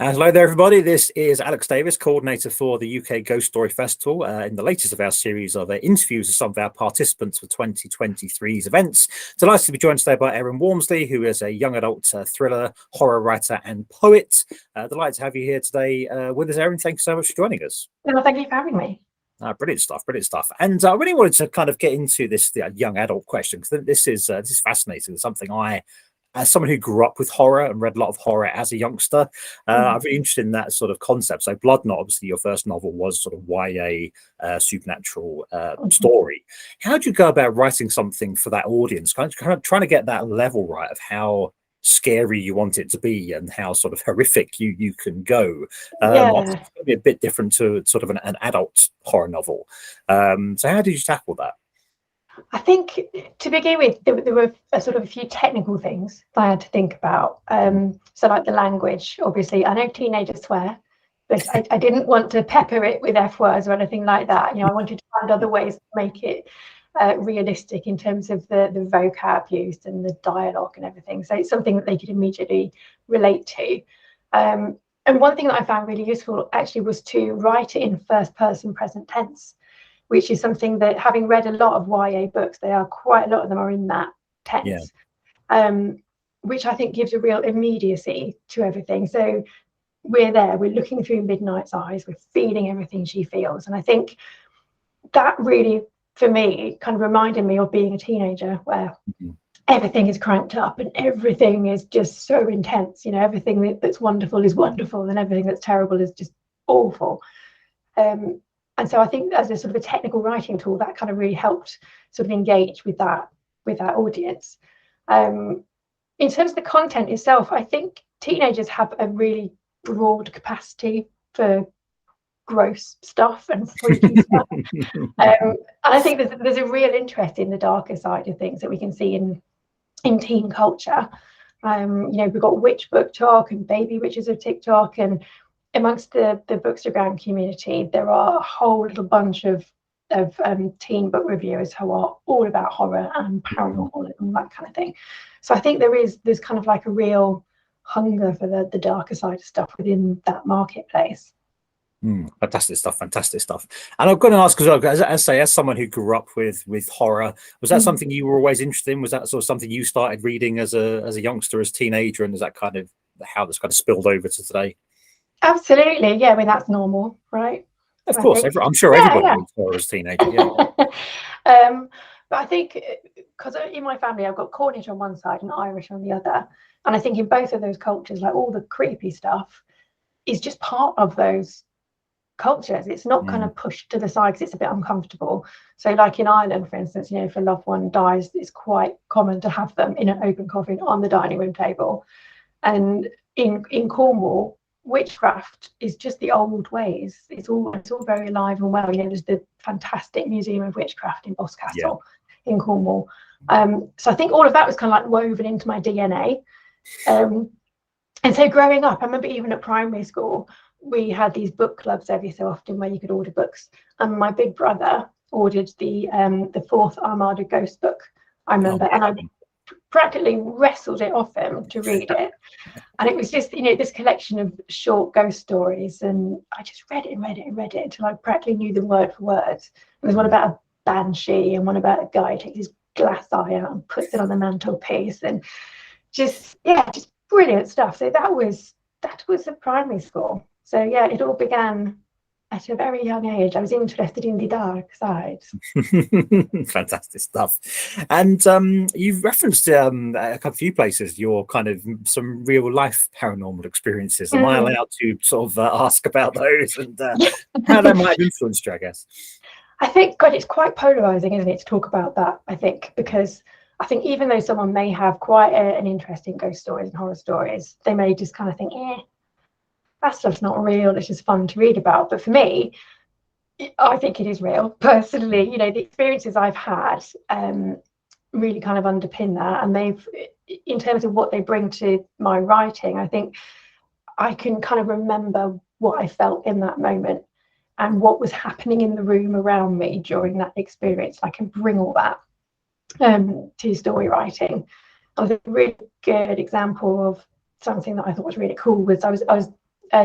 And hello there, everybody. This is Alex Davis, coordinator for the UK Ghost Story Festival, in the latest of our series of interviews of some of our participants for 2023's events. Delighted to be joined today by Erin Walmsley, who is a young adult thriller, horror writer and poet. Delighted to have you here today with us, Erin. Thank you so much for joining us. Well, thank you for having me. Brilliant stuff, brilliant stuff. And I really wanted to kind of get into this young adult question, because this is fascinating. It's something as someone who grew up with horror and read a lot of horror as a youngster, I'm really interested in that sort of concept. So Blood Knot, obviously your first novel was sort of YA supernatural story. How do you go about writing something for that audience? Kind of trying to get that level right of how scary you want it to be and how sort of horrific you can go. It's going to be a bit different to sort of an adult horror novel. So how did you tackle that? I think to begin with, there were sort of a few technical things that I had to think about. So like the language, obviously, I know teenagers swear, but I didn't want to pepper it with F words or anything like that. You know, I wanted to find other ways to make it realistic in terms of the vocab used and the dialogue and everything. So it's something that they could immediately relate to. And one thing that I found really useful actually was to write it in first person present tense, which is something that, having read a lot of YA books, they are quite a lot of them are in that tense, which I think gives a real immediacy to everything. So we're there, we're looking through Midnight's eyes, we're feeling everything she feels. And I think that really, for me, kind of reminded me of being a teenager where everything is cranked up and everything is just so intense. You know, everything that's wonderful is wonderful and everything that's terrible is just awful. And so I think as a sort of a technical writing tool, that kind of really helped sort of engage with that audience. In terms of the content itself, I think teenagers have a really broad capacity for gross stuff and freaky stuff. And I think there's a real interest in the darker side of things that we can see in teen culture. You know, we've got witch book talk and baby witches of TikTok, and amongst the Bookstagram community, there are a whole little bunch of teen book reviewers who are all about horror and paranormal and that kind of thing. So I think there's kind of like a real hunger for the darker side of stuff within that marketplace. Fantastic stuff. And I've got to ask as well, as someone who grew up with horror, was that something you were always interested in? Was that sort of something you started reading as a youngster, as a teenager, and is that kind of how this kind of spilled over to today? Absolutely, yeah. I mean, that's normal, right? Of course, I'm sure everybody reads horror as a teenager. But I think because in my family, I've got Cornish on one side and Irish on the other, and I think in both of those cultures, like all the creepy stuff is just part of those cultures. It's not kind of pushed to the side because it's a bit uncomfortable. So like in Ireland, for instance, you know, if a loved one dies, it's quite common to have them in an open coffin on the dining room table. And in Cornwall, witchcraft is just the old ways. It's all very alive and well. You know, there's the fantastic Museum of Witchcraft in Boscastle in Cornwall. So I think all of that was kind of like woven into my DNA. And so growing up, I remember even at primary school, we had these book clubs every so often where you could order books. And my big brother ordered the fourth Armada Ghost book, I remember, and I practically wrestled it off him to read it. And it was just, you know, this collection of short ghost stories, and I just read it until I practically knew them word for word. There's one about a banshee and one about a guy who takes his glass eye out and puts it on the mantelpiece, and just brilliant stuff. So that was at primary school. So yeah, it all began at a very young age. I was interested in the dark side. Fantastic stuff. And you've referenced a few places your kind of some real life paranormal experiences. Am I allowed to sort of ask about those and how that might have influenced you, I guess? I think, God, it's quite polarizing, isn't it, to talk about that, I think, because I think even though someone may have quite an interest in ghost stories and horror stories, they may just kind of think, that stuff's not real, it's just fun to read about. But for me, I think it is real. Personally, you know, the experiences I've had really kind of underpin that. And they've, in terms of what they bring to my writing, I think I can kind of remember what I felt in that moment and what was happening in the room around me during that experience. I can bring all that to story writing. I think a really good example of something that I thought was really cool was I was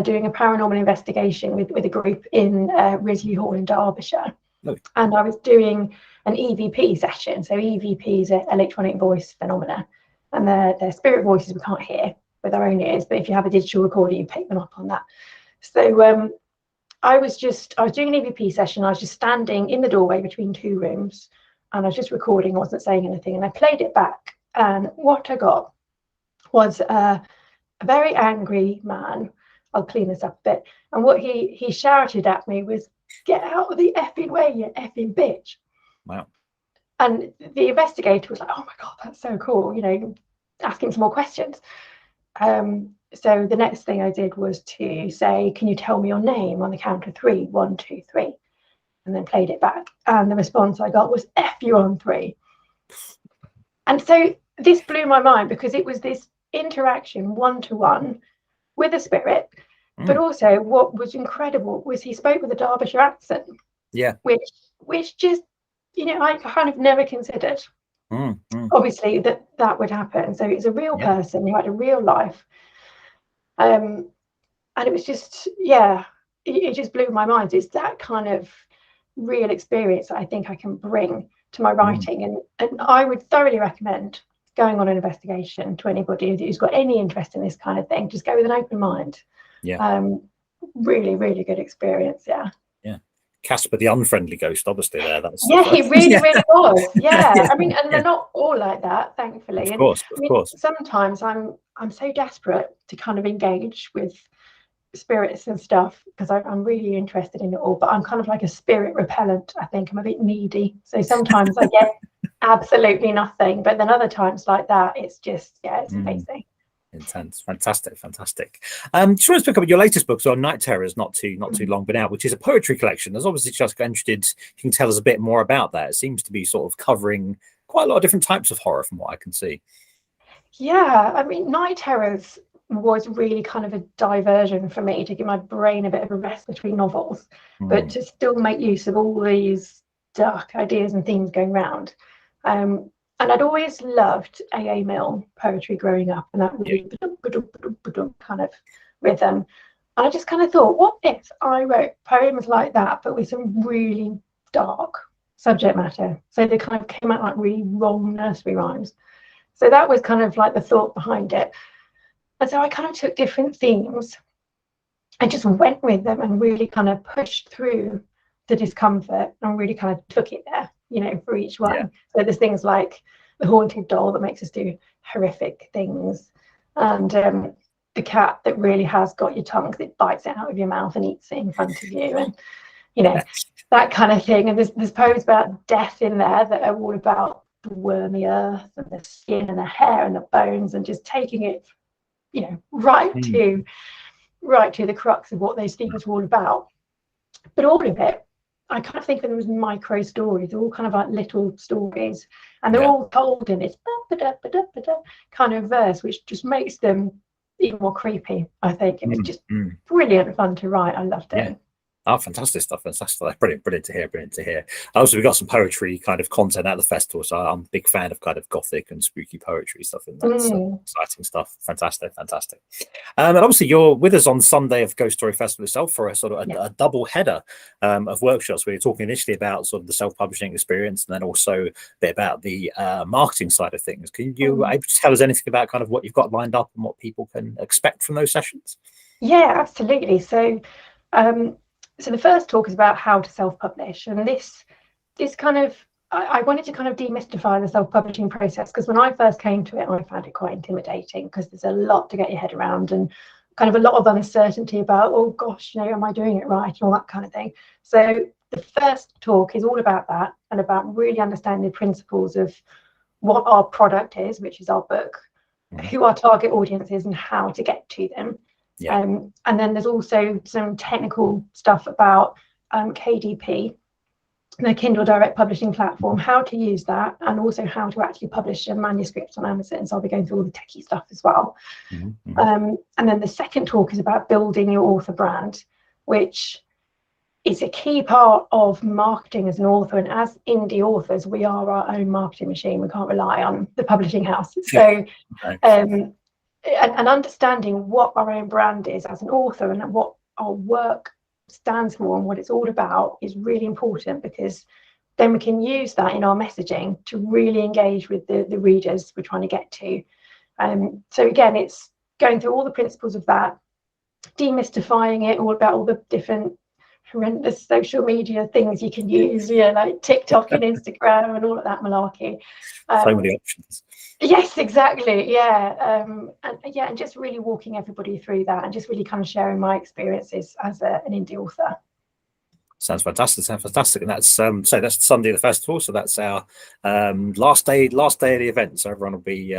doing a paranormal investigation with a group in Risley Hall in Derbyshire. Oh. And I was doing an EVP session. So EVP is electronic voice phenomena, and they're spirit voices we can't hear with our own ears, but if you have a digital recorder, you pick them up on that. So I was doing an EVP session. I was just standing in the doorway between two rooms, and I was just recording. I wasn't saying anything, and I played it back. And what I got was a very angry man. I'll clean this up a bit. And what he shouted at me was, "Get out of the effing way, you effing bitch." Wow. And the investigator was like, "Oh my God, that's so cool," asking some more questions. So the next thing I did was to say, "Can you tell me your name on the count of 3? 1, 2, 3." And then played it back. And the response I got was, "F you on 3." And so this blew my mind, because it was this interaction one-to-one with a spirit. But also what was incredible was he spoke with a Derbyshire accent. Yeah. Which just, I kind of never considered. Obviously that would happen. So it's a real person who had a real life. And it was just, it just blew my mind. It's that kind of real experience that I think I can bring to my writing. And I would thoroughly recommend going on an investigation to anybody who's got any interest in this kind of thing. Just go with an open mind. Really, really good experience. Yeah. Casper the unfriendly ghost, obviously there. That's he really was. I mean, and they're not all like that, thankfully. Of course. Sometimes I'm so desperate to kind of engage with spirits and stuff, because I'm really interested in it all, but I'm kind of like a spirit repellent. I think I'm a bit needy, so sometimes I get absolutely nothing, but then other times like that, it's just it's amazing. Intense. Fantastic. Just want to pick up your latest book, so Night Terrors, not too long been out, which is a poetry collection. There's obviously just interested, you can tell us a bit more about that. It seems to be sort of covering quite a lot of different types of horror from what I can see. I mean, Night Terrors was really kind of a diversion for me, to give my brain a bit of a rest between novels, but to still make use of all these dark ideas and themes going around. And I'd always loved A.A. Milne poetry growing up, and that really kind of rhythm. And I just kind of thought, what if I wrote poems like that, but with some really dark subject matter? So they kind of came out like really wrong nursery rhymes. So that was kind of like the thought behind it. And so I kind of took different themes and just went with them and really kind of pushed through the discomfort and really kind of took it there, for each one. So there's things like the haunted doll that makes us do horrific things, and the cat that really has got your tongue, because it bites it out of your mouth and eats it in front of you, and that kind of thing. And there's poems about death in there that are all about the wormy earth and the skin and the hair and the bones, and just taking it right to the crux of what those themes were all about. But all of it, I kind of think of them as micro stories. They're all kind of like little stories, and they're all told in this kind of verse, which just makes them even more creepy, I think. It was just brilliant fun to write. I loved it. Oh, fantastic stuff. Fantastic. Brilliant to hear. Also, we've got some poetry kind of content at the festival, so I'm a big fan of kind of gothic and spooky poetry stuff in that. So exciting stuff. Fantastic. And obviously you're with us on Sunday of Ghost Story Festival itself for a sort of a double header of workshops, where you're talking initially about sort of the self-publishing experience, and then also a bit about the marketing side of things. Can you able to tell us anything about kind of what you've got lined up and what people can expect from those sessions? Yeah, absolutely. So so the first talk is about how to self-publish, and this kind of, I wanted to kind of demystify the self-publishing process, because when I first came to it, I found it quite intimidating, because there's a lot to get your head around, and kind of a lot of uncertainty about, oh gosh, am I doing it right, and all that kind of thing. So the first talk is all about that, and about really understanding the principles of what our product is, which is our book, who our target audience is, and how to get to them. And then there's also some technical stuff about KDP, the Kindle Direct Publishing platform, how to use that, and also how to actually publish a manuscript on Amazon. So I'll be going through all the techie stuff as well. And then the second talk is about building your author brand, which is a key part of marketing as an author. And as indie authors, we are our own marketing machine. We can't rely on the publishing house. So and understanding what our own brand is as an author and what our work stands for and what it's all about is really important, because then we can use that in our messaging to really engage with the readers we're trying to get to. So again, it's going through all the principles of that, demystifying it, all about all the different horrendous social media things you can use, like TikTok and Instagram and all of that malarkey. So many options. Yes, exactly. And just really walking everybody through that, and just really kind of sharing my experiences as an indie author. Sounds fantastic. And that's so that's Sunday the festival. So that's our last day of the event. So everyone will be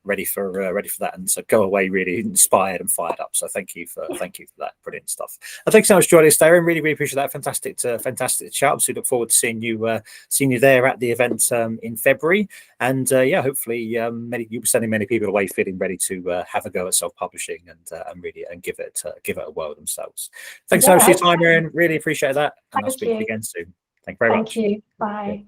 ready for that, and so go away really inspired and fired up. So thank you for that brilliant stuff. And thanks so much for joining us, Erin. Really appreciate that. Fantastic chat. So look forward to seeing you there at the event in February. And hopefully you'll be sending many people away feeling ready to have a go at self-publishing and give it a whirl themselves. Thanks so much for your time, Erin. Really appreciate that, and I'll speak to you again soon. Thank you very much. Thank you. Bye.